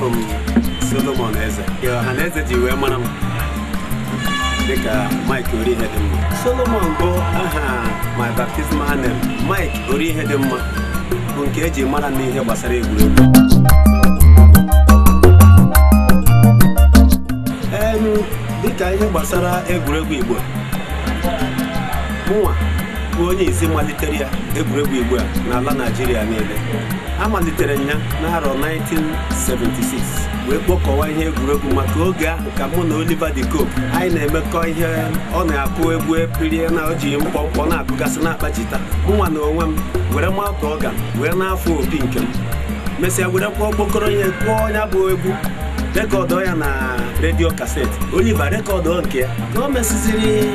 from Solomon Eze. Yohaneze ji wee mara m dịka Mike Orihedimma. Solomon bụ aha my baptismal name. Mike Orihedimma bụ nke eji mara n'ihe gbasara egwuregwu. Dịka ihe gbasara egwuregwu Igbo, mụnwa bụ onye isi malitere ya egwuregwu Igbo a n'ala Naịjirịa niile. A malitere ya n'arọ 1976 wee kpọkọwa ihe egwuregwu maka oge ahụ ka mụ na Oliver de Cope anyị na-emekọ ihe. Ọ na-akụ egwu epirie na o ji mkpọmkpọ na-akụgasị na-akpachita. Mụnwa na onwe m were mata ọga wee na-afụ opi nke m, mesịa were kpọọ okpokoro ihe kpọọ ya bụ egwu, rekọdụ ya na redio kaseti. Oliver rekọdụ nke ya ka o mesịziri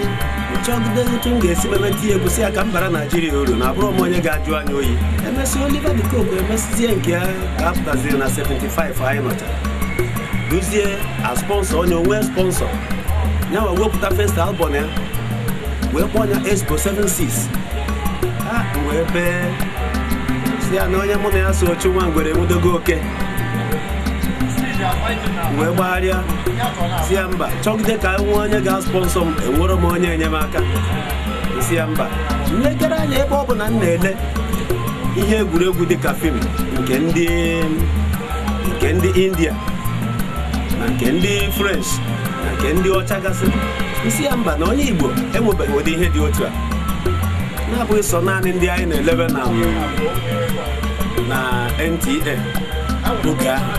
chọgide otu m ga-esi memeti egwu si ya ka m bara Naịjirịa uru na abụrụ m onye ga-ajụ anya oyi. Emesi Oliver de Cope emesizie nke ya ka apụtaziri na 75 anyị nọcha duzie a sponsor, onye onwe sponsor ya wee wepụta first album ya wee kpọọ ya Expo 76. Wee bee si ya na onye mụ na ya so ochu nwa ngwere enwudogo oke wee gbagharịa si ya mba, chọgide ka nwe onye ga-sponsọ m, enwere m onye enyemaka. Si ya mba, nlekere anya ebe ọ bụ na m na-ele ihe egwuregwu dịka fim nke ndị India na nke ndị French na nke ndị ọcha gasị. Isi ya mba, na onye Igbo enwebeghị ụdị ihe dị otu a, na-abụghị sọ naanị ndị anyị na-elebe na NTA oge ahụ,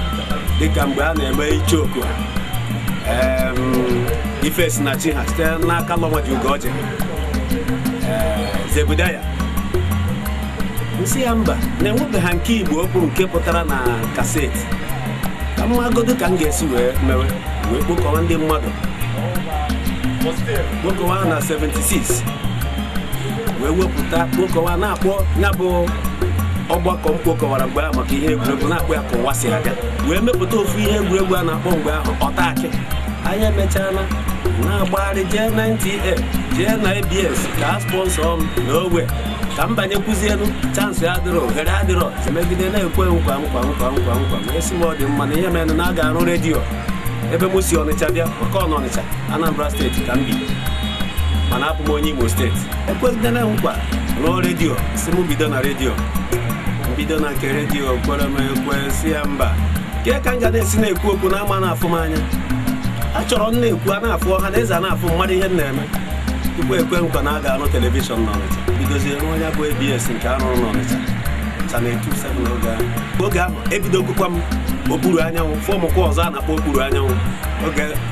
dịka mgbe a na-eme ichoku Ifes na chi ha site n'aka UGWUMBA Zebudaya. Nsị ya mba, na-enwebeghị nke Igbo okwu nke pụtara na kaseti. Ka mmagodo ka m ga-esi wee mewe wee kpokọwa ndị mmadụ, kpokọwa na 76 wee wepụta kpokọwa na-akpọ ya bụ ọgbakọ mkpokọwara mgbe ahụ maka ihe egwuregwu, na-akpọ ya ka ụwa si aga, wee mepụta ofu ihe egwuregwu a na-akpọ mgbe ahụ ọtaakị. Anyị emechala na-agbagharị jee na NTA jee na ABS ka a sponsọ m na ogbe ka m banyekwuzielu, chansị adịrọ, ohere adịrọ, megide na-ekwe nkwa wee sị m ọ dị mma na ihe mere na a ga-arụ redio ebe m si Ọnịcha bịa maka ọ n'Ọnịcha, Anambra steeti ka m bi, mana abụ m onye Imo steeti. Ekwegidena nkwa rụọ redio, si m bido na redio, mbido na nke redio kwere m ekwe. Si ya mba, ke ka m ga na-esi na-ekwu okwu na ama na-afụ m anya. Achọrọ m na-ekwu a na-afụ ọha na eze a na-afụ mmadụ ihe m na-eme tupu ekwe nkwa na a ga-arụ telivishọn n'Ọnịcha. Bidozie rụọ onye bụ ABS nke arụrụ n'Ọnịcha Channel 27. Oge ahụ ebidogokwa m okpuru anyanwụ, fọmụkwa ọzọ a na-akpọ okpuru anyanwụ.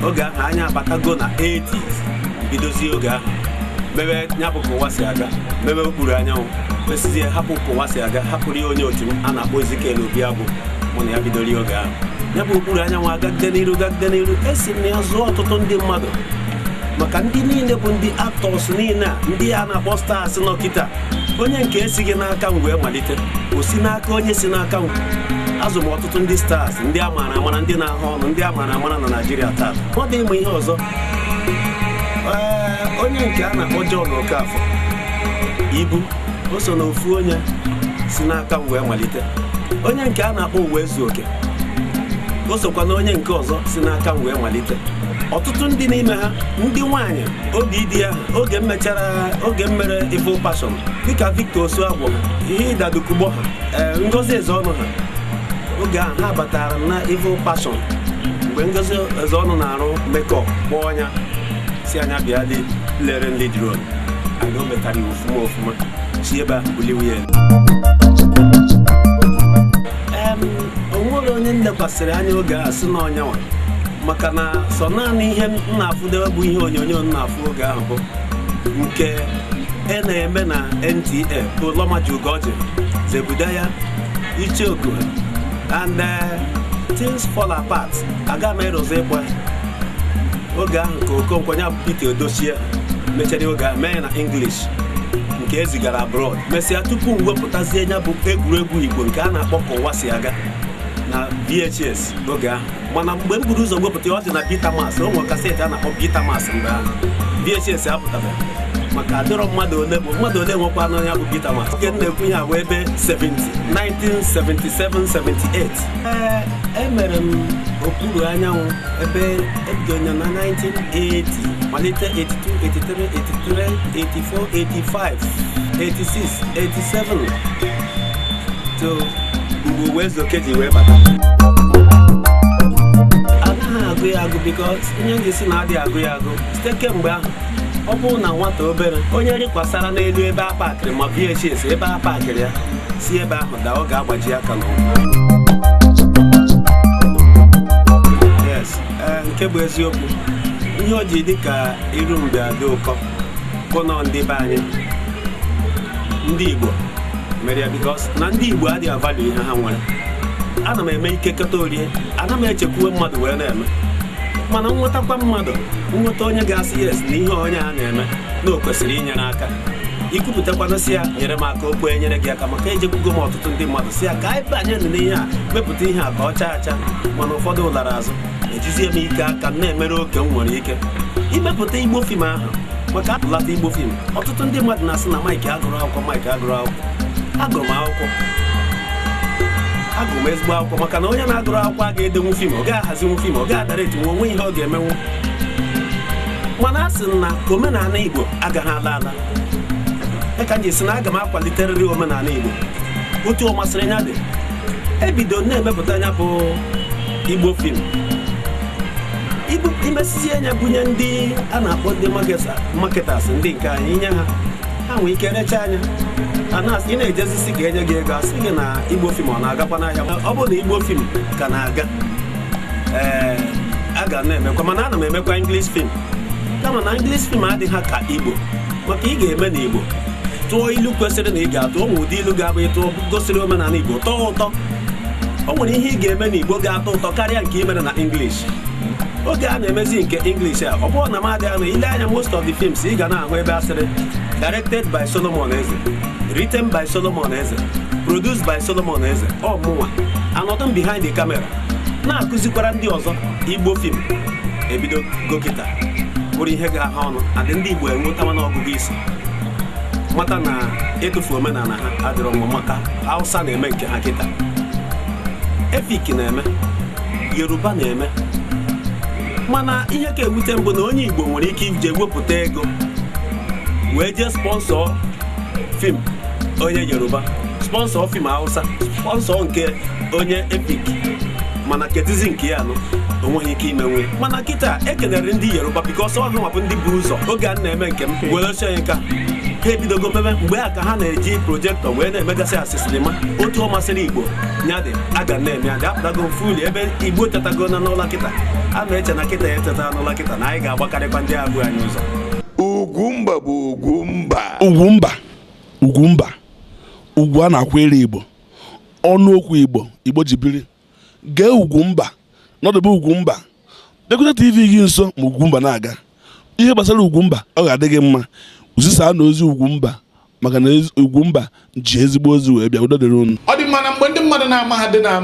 Oge ahụ anya abatago na 80s. Bidozie oge ahụ mebe nyapụ ka ụwa si aga, mebe okpuru anyanwụ, mesizie hapụ ka ụwa si aga, hapụrụ ya onye otu m a na-akpọ Ezekiel Obiagwụ, mụ na ya bidoro oge ahụ. Ya bụ okpuru anyanwụ agagide n'iru. Esi m na ya zụọ ọtụtụ ndị mmadụ, maka ndị niile bụ ndị actors niile a, ndị a na-akpọ stars nọ kịta. Onye nke esighị n'aka m wee malite, o si n'aka onye si n'aka m. Azụ m ọtụtụ ndị stars, ndị a maara amara, ndị na-ahụ ọnụ, ndị a maara amara na Naịjirịa taa. Ọ dị ịmụ ihe ọzọ, onye nke a na-akpọ John Okafọ Ibu, o so na ofu onye si n'aka m wee malite. Onye nke a na-akpọ UWAEZUOKE, o sokwa na onye nke ọzọ si n'aka m wee malite. Ọtụtụ ndị n'ime ha, ndị nwaanyị obi dị ya oge m mere Evil Passion, dịka Victor OSUAGWU, ihe ịdadukugbo ha, NGOZI EZEONU ha. Oge ahụ ha batara na Evil Passion mgbe NGOZI EZEONU na-arụ makeup kpọọ ọnya, si anya bịa lere ndị drone. Anyị o metara ya ofuma si ebe ahụ buliwe ya. Onwere onye nlekwasịrị anya oge a si n'ọnyanwa, maka na sọ naanị ihe m na-afụdewe bụ ihe onyonyo m na-afụ oge ahụ bụ nke na-eme na NTA bụ UGWUMBA Zebudaya Ichoku and things fall apart. Aga m erozi ịkwa oge ahụ ka Okonkwo ya bụ Peter Odochie mechara oge ahụ mee na English nke ezigara abroad. Mesịa tupu m wepụtazie ya bụ egwuregwu Igbo nke a na-akpọ ka ụwa si aga na VHS oge ahụ, mana mgbe m buru ụzọ wepụta ọ dị na Bitamas, o nwere kaseti a na-akpọ Bitamas mgbe ahụ, VHS apụtabeghị. maka adịrọ mmadụ ole nwekwa n'onye bụ Peter Mas oge m na-ekwu ihe abụ ebe 1977-78 emere m okpuru anyanwụ ebe ebidonya na 1980 malite 82, 83, 84, 85, 86, 87 to UWAEZUOKE ji wee bata. Anaghị agụ ya agụ because onye ga-esi na adịghị agụ ya agụ site kemgbe ahụ. Ọ bụrụ na nwata obere onye rịkwasara n'elu ebe a pakịrị ma VHS ebe a pakịrị ya si ebe ahụ daa ọ ga-agbaji aka n'ụkwụ. Yes, nke bụ eziokwu ihe o ji dị ka iru mgbe adị ụkọ kụnọ ndị be anyị ndị Igbo mere ya because na ndị Igbo adịghị avalụ ihe ha nwere. Ana m eme ike keta orie, ana m echekwuwe mmadụ wee na-eme, mana nwetakwa mmadụ nweta onye ga-asị yes na ihe onye a na-eme na o kwesịrị inyere aka ikwupụtakwana si ya nyere m aka okwu enyere gị aka maka ejekwugo m ọtụtụ ndị mmadụ si ya ka anyị banye n'ihe a mepụta ihe a ka ọ chaa acha mana ụfọdụ ụlara azụ ejizie m ike aka m na-emere oke m nwere ike imepụta Igbo fim ahụ maka atụlata Igbo fim. Ọtụtụ ndị mmadụ na-asị na Mike agụrụ akwụkwọ agụrụ m akwụkwọ agụ m ezigbo akwụkwọ maka na onye na-agụrụ akwụkwọ a ga-edenwu fim, ọ ga-ahazinwu fim, ọ ga-adara etinwe onwe ihe ọ ga-emenwu. Mana a sị na omenala Igbo agaghị ala ala ka nji si na aga m akwaliterịrị omenala Igbo otu ọ masịrị ya dị ebido na-emepụta anya bụ Igbo fim imesizi anya bunye ndị a na-akpọ ndị marketers ndị nke anyị inye ha nwee ike recha anya ị na-ejezisi ka enye gị ego asị gị na Igbo fim ọ na-agakwa n'ahịa. Ọ bụrụ na Igbo fim ka na-aga a ga na-emekwa, mana ana m emekwa English fim kama na English fim adịghị ka Igbo maka ị ga-eme na Igbo tụọ ilu kwesịrị na ị ga-atụ ụmụ ụdị ilu ga-abụ ịtụ gosiri omenala Igbo tọọ ụtọ. O nwere ihe ị ga-eme na Igbo ga-atọ ụtọ karịa nke imere na English. Oge a na-emezi nke English a ọ bụrụ na m adịghị na ile anya most of the films ị ga na-ahụ ebe asịrị directed by Solomon Eze, written by Solomon Eze, produced by Solomon Eze. Ọ mụnwa anọdụ behind the camera na-akụzikwara ndị ọzọ Igbo film ebido gokịta bụrụ ihe ga-aha ọnụ adị ndị Igbo enwetawa n'ọgụgụ isi mata na etufu omenala ha adịrọ mma maka Hausa na-eme nke ha kịta, Efik na-eme, Yoruba na-eme. Mana ihe ka ewute mbụ na onye Igbo nwere ike ije wepụta ego wee jee sponsọ fim onye Yoruba, sponsọ fim Hausa, sponsọ nke onye Efik, mana ketizi nke ya onweghị ike imenwe. Mana kịta ekelere ndị Yoruba bikọs ọ hụwapụ ndị bụ ụzọ oge a na-eme nke m were chọọ nka ha ebidogo mebe mgbe a ka ha na-eji projektọ wee na-emegasị asịsịlịma otu ọ masịrị Igbo nyadị aga na-eme adị apụtago fuli ebe Igbo tetago na n'ụlọ kịta a na-eche na kịta ya eteta n'ụlọ kịta na anyị ga-agbakarịkwa ndị agụ anyị ụzọ. Ugwumba bụ Ugwumba ugwu a na-akwere Igbo ọnụ okwu Igbo ji biri gee Ugwumba n'ọdụbụ Ugwumba Dekwute TV gị nso ma Ugwumba na-aga ihe gbasara Ugwumba ọ ga-adị gị mma uzisa na ozi Ugwumba maka na Ugwumba ji ezigbo ozi wee bịa udo dịrị unu. Ọ dị mma na mgbe ndị mmadụ na-ama ha dị na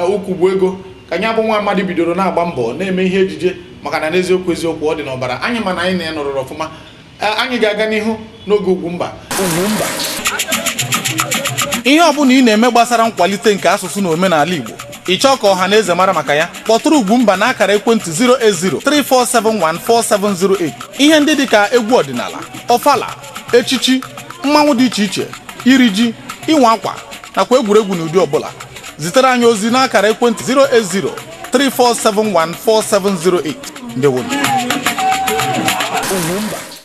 ukwu bụ ego ka nya bụ nwa amadi bidoro na-agba mbọ na-eme ihe ejije maka na n'eziokwu ọ dị n'ọbara anyị mana anyị na-enọrọ ọfụma. Anyị ga-aga n'ihu n'oge Ugwumba. Ihe ọ bụla ị na-eme gbasara nkwalite nke asụsụ na omenala Igbo ịchọ ka ọha na eze mara maka ya kpọtụrụ Ugwumba n'akara ekwentị 08034714708. Ihe ndị dịka egwu ọdịnala, ọfala, echichi, mmanwụ dị iche iche, iri ji, ịnwa akwa nakwa egwuregwu n'ụdị ọbụla zitere anyị ozi n'akara ekwentị 08034714708. Ndewo. Ugwumba.